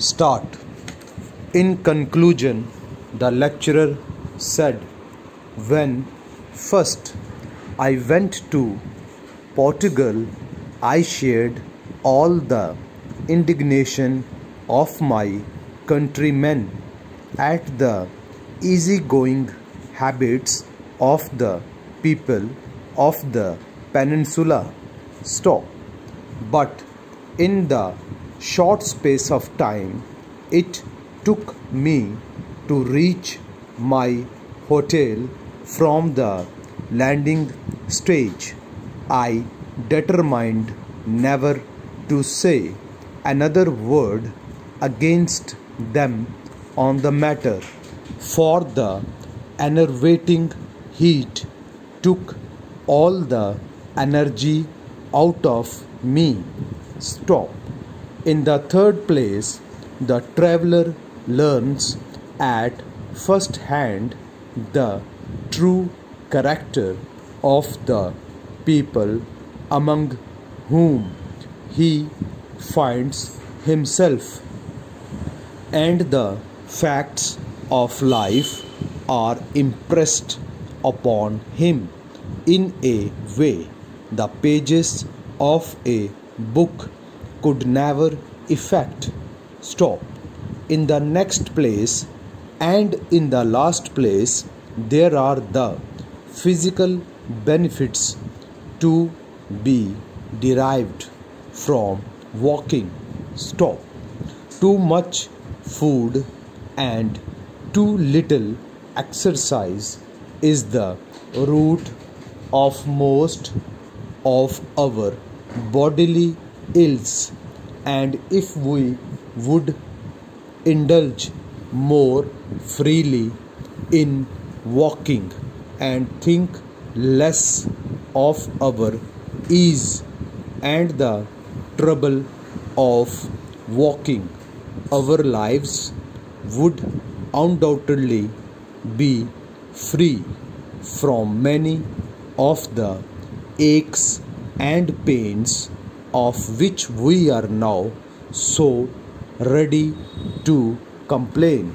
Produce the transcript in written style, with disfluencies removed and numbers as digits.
Start. In conclusion, the lecturer said, "When first I went to Portugal, I shared all the indignation of my countrymen at the easygoing habits of the people of the peninsula. But in the short space of time it took me to reach my hotel from the landing stage, I determined never to say another word against them on the matter, for the enervating heat took all the energy out of me. In the third place, the traveler learns at first hand the true character of the people among whom he finds himself, and the facts of life are impressed upon him in a way the pages of a book could never effect. In the next place and in the last place, there are the physical benefits to be derived from walking. Too much food and too little exercise is the root of most of our bodily ills, and if we would indulge more freely in walking and think less of our ease and the trouble of walking, our lives would undoubtedly be free from many of the aches and pains of which we are now so ready to complain.